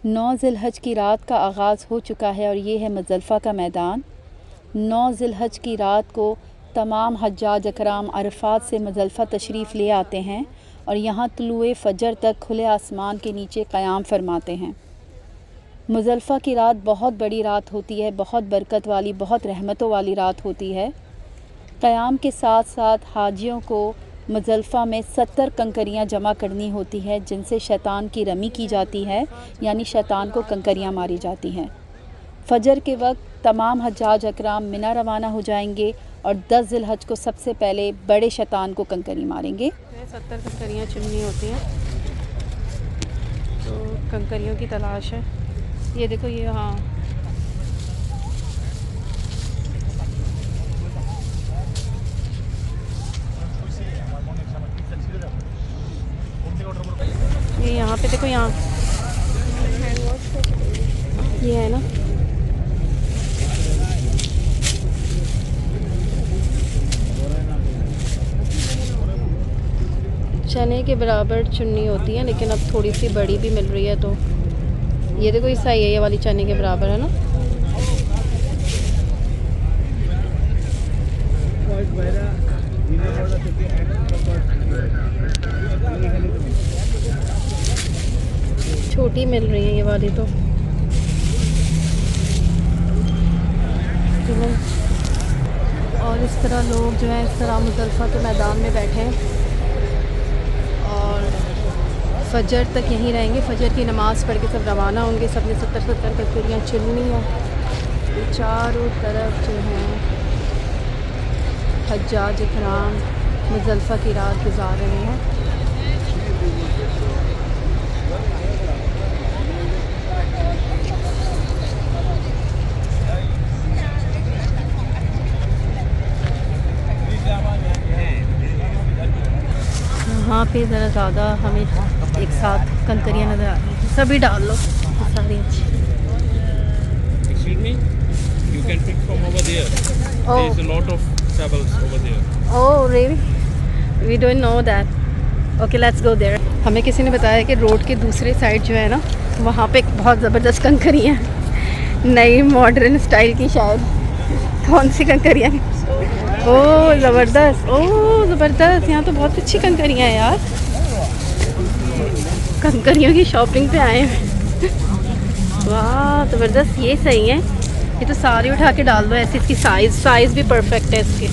9 ज़िलहज की रात का आगाज़ हो चुका है और ये है मुज़दलिफ़ा का मैदान। 9 ज़िलहज की रात को तमाम हज्जाज अकराम अरफ़ात से मुज़दलिफ़ा तशरीफ़ ले आते हैं और यहाँ तुलुए फ़जर तक खुले आसमान के नीचे क़याम फ़रमाते हैं। मुज़दलिफ़ा की रात बहुत बड़ी रात होती है, बहुत बरकत वाली, बहुत रहमतों वाली रात होती है। क़याम के साथ साथ हाजियों को मुज़दलिफ़ा में 70 कंकरियाँ जमा करनी होती है, जिनसे शैतान की रमी की जाती है, यानी शैतान को कंकरियाँ मारी जाती हैं। फ़जर के वक्त तमाम हज्जाज अकराम मिना रवाना हो जाएंगे और 10 ज़िलहज को सबसे पहले बड़े शैतान को कंकरी मारेंगे। 70 कंकरियाँ चुननी होती हैं, तो कंकरियों की तलाश है। ये देखो, ये हाँ ये यहाँ पे देखो, यहाँ ये है ना, चने के बराबर चुन्नी होती है, लेकिन अब थोड़ी सी बड़ी भी मिल रही है। तो ये देखो, ये सही है, ये वाली चने के बराबर है ना। छोटी मिल रही है ये वाली तो। और इस तरह लोग जो है इस तरह मुज़दलिफ़ा के मैदान में बैठे हैं और फ़जर तक यहीं रहेंगे। फ़जर की नमाज़ पढ़ के सब रवाना होंगे। सब ने 70 कंकरियाँ चुननी है। तो चारों तरफ जो है हज्जाज इकराम मुज़दलिफ़ा की रात गुजार रहे हैं। यहाँ पे ज़रा ज़्यादा हमें एक साथ कंकरियाँ नज़र आ रही हैं। सभी डाल लो, सारी अच्छी। Excuse me, you can pick from over there. Oh. There is a lot of tables over there. Oh really? We don't know that. Okay, let's go there. हमें किसी ने बताया कि रोड के दूसरे साइड जो है ना, वहाँ पे एक बहुत ज़बरदस्त कंकरियाँ हैं, नई मॉडर्न स्टाइल की। शायद कौन सी कंकरियाँ हैं? ओह ज़बरदस्त, ओह ज़बरदस्त। यहाँ तो बहुत अच्छी कंकरियाँ हैं यार। कंकरियों की शॉपिंग पे आए हैं। वाह ज़बरदस्त, ये सही है। ये तो सारी उठा के डाल दो ऐसे। इसकी साइज़ भी परफेक्ट है इसकी।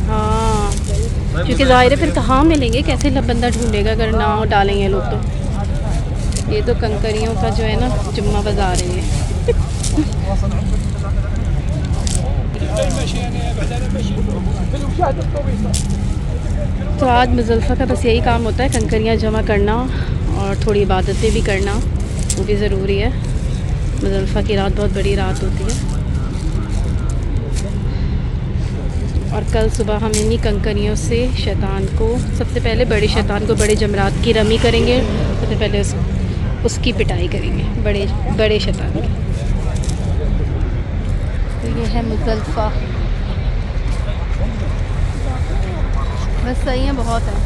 हाँ, क्योंकि ज़ाहिर है फिर कहाँ मिलेंगे, कैसे बंदा ढूंढेगा अगर ना डालेंगे लोग तो। ये तो कंकरियों का जो है ना जुम्मा बाज़ार है ये। तो आज मुज़दलिफ़ा का बस यही काम होता है, कंकरियाँ जमा करना और थोड़ी इबादतें भी करना, वो भी ज़रूरी है। मुज़दलिफ़ा की रात बहुत बड़ी रात होती है और कल सुबह हम इन्हीं कंकरियों से शैतान को, सबसे पहले बड़े शैतान को, बड़े जमरात की रमी करेंगे। सबसे पहले उसकी पिटाई करेंगे, बड़े शैतान की। तो ये है मुज़दलिफ़ा। बस सही है, बहुत है।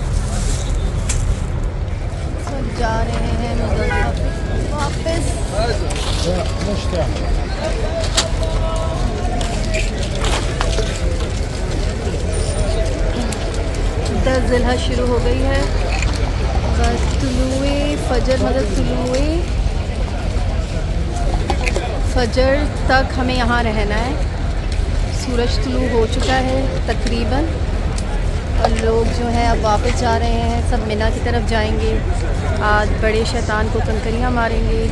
सब जा रहे हैं मुज़दलिफ़ा वापस। 10 ज़िलहज शुरू हो गई है। बस तुलुए फ़जर, मतलब तुलुए फ़जर तक हमें यहाँ रहना है। सूरज तुलू हो चुका है तकरीबन और लोग जो हैं अब वापस जा रहे हैं। सब मिना की तरफ जाएंगे। आज बड़े शैतान को कंकरियाँ मारेंगे,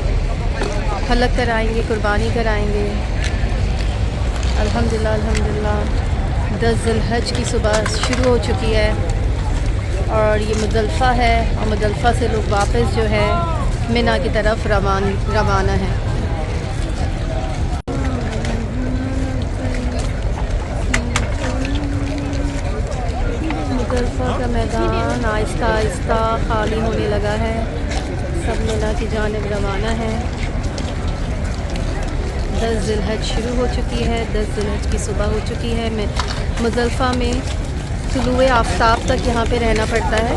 हलक कराएंगे, कुर्बानी कराएंगे। अल्हम्दुलिल्लाह अल्हम्दुलिल्लाह 10 ज़िलहज की सुबह शुरू हो चुकी है और ये मुज़दलिफ़ा है और मुज़दलिफ़ा से लोग वापस जो है मिना की तरफ रवाना है। मुज़दलिफ़ा का मैदान आहिस्ता आहिस्ता खाली होने लगा है। सब मिना की जानिब रवाना है। 10 ज़िलहज शुरू हो चुकी है। 10 ज़िलहज की सुबह हो चुकी है। मुज़दलिफ़ा में तुलुए आफ्ताब तक यहाँ पे रहना पड़ता है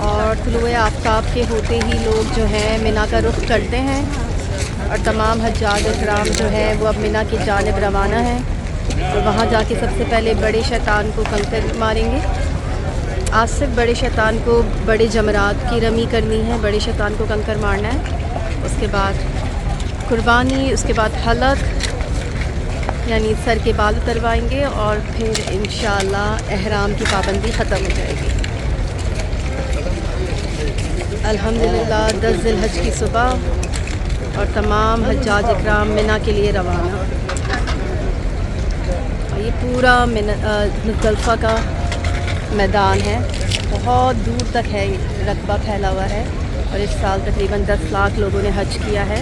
और तुलुए आफ्ताब के होते ही लोग जो है मिना का रुख करते हैं और तमाम हज्जाज इकराम जो है वो अब मिना की जानिब रवाना है और वहाँ जाके सबसे पहले बड़े शैतान को कंकर मारेंगे। आज सिर्फ बड़े शैतान को बड़े जमरात की रमी करनी है, बड़े शैतान को कंकर मारना है। उसके बाद कुर्बानी, उसके बाद हलक यानी सर के बाल उतरवाएंगे और फिर इंशाअल्लाह एहराम की पाबंदी ख़त्म हो जाएगी। अल्हम्दुलिल्लाह 10 ज़िलहज की सुबह और तमाम हज्जाज इकराम मिना के लिए रवाना। और ये पूरा मुज़दलिफ़ा का मैदान है, बहुत दूर तक है, रकबा फैला हुआ है और इस साल तकरीबन 10 लाख लोगों ने हज किया है।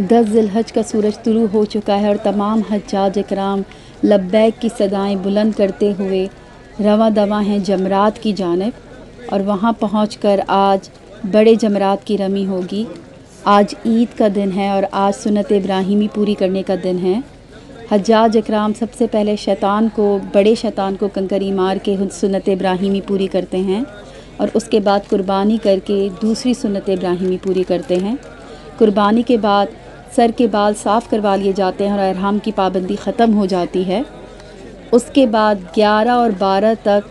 दस ज़िलहज का सूरज तुलू हो चुका है और तमाम हज्जाज इकराम लब्बैक की सदाएं बुलंद करते हुए रवां दवां हैं जमरात की जानिब और वहां पहुंचकर आज बड़े जमरात की रमी होगी। आज ईद का दिन है और आज सुन्नत इब्राहिमी पूरी करने का दिन है। हज्जाज इकराम सबसे पहले शैतान को, बड़े शैतान को कंकरी मार के सुन्नत इब्राहिमी पूरी करते हैं और उसके बाद कुर्बानी करके दूसरी सुन्नत इब्राहिमी पूरी करते हैं। कुर्बानी के बाद सर के बाल साफ़ करवा लिए जाते हैं और एहराम की पाबंदी ख़त्म हो जाती है। उसके बाद 11 और 12 तक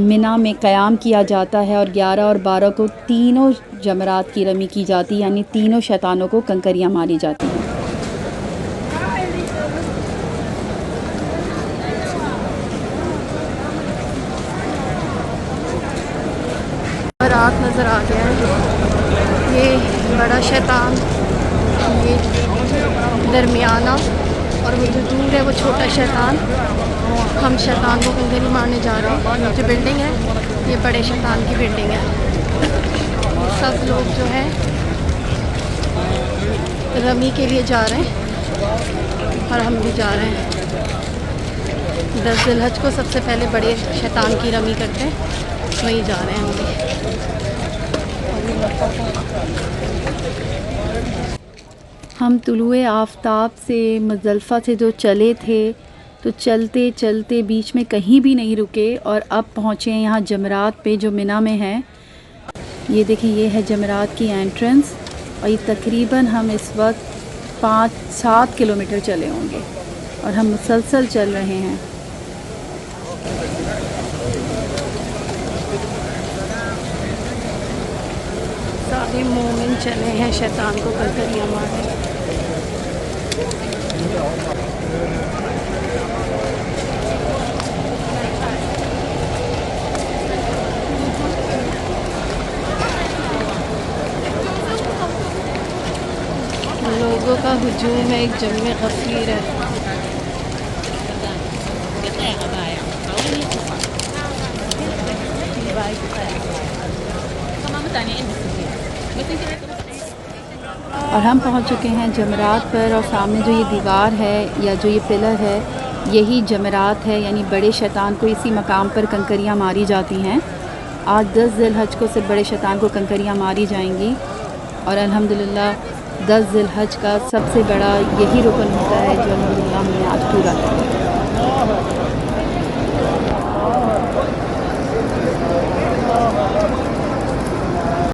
मिना में क़याम किया जाता है और 11 और 12 को तीनों जमरात की रमी की जाती है, यानी तीनों शैतानों को कंकरियाँ मारी जाती हैं। रात नज़र आ गया है, ये बड़ा शैतान, ये दरमियाना और वो जो दूर है वो छोटा शैतान। हम शैतान को कंकरी मारने जा रहे हैं। ये जो बिल्डिंग है ये बड़े शैतान की बिल्डिंग है। सब लोग जो है रमी के लिए जा रहे हैं और हम भी जा रहे हैं। 10 ज़िलहज को सबसे पहले बड़े शैतान की रमी करते हैं, वहीं जा रहे हैं हम भी। हम तुलुए आफ्ताब से मुज़दलिफ़ा से जो चले थे तो चलते चलते बीच में कहीं भी नहीं रुके और अब पहुँचे हैं यहाँ जमरात पे जो मिना में है। ये देखिए, ये है जमरात की एंट्रेंस और ये तकरीबन हम इस वक्त 5-7 किलोमीटर चले होंगे और हम मुसलसल चल रहे हैं। सारे मोमिन चले हैं शैतान को कंकरियाँ मारने। लोगों का हुजूम है, एक जम्मे गफीर है। और हम पहुंच चुके हैं जमरात पर और सामने जो ये दीवार है या जो ये पिलर है यही जमरात है, यानी बड़े शैतान को इसी मकाम पर कंकरियाँ मारी जाती हैं। आज 10 ज़िलहज को सिर्फ बड़े शैतान को कंकरियाँ मारी जाएंगी और अल्हम्दुलिल्लाह 10 ज़िलहज का सबसे बड़ा यही रुकन होता है जो अल्हम्दुलिल्लाह हमने आज पूरा किया।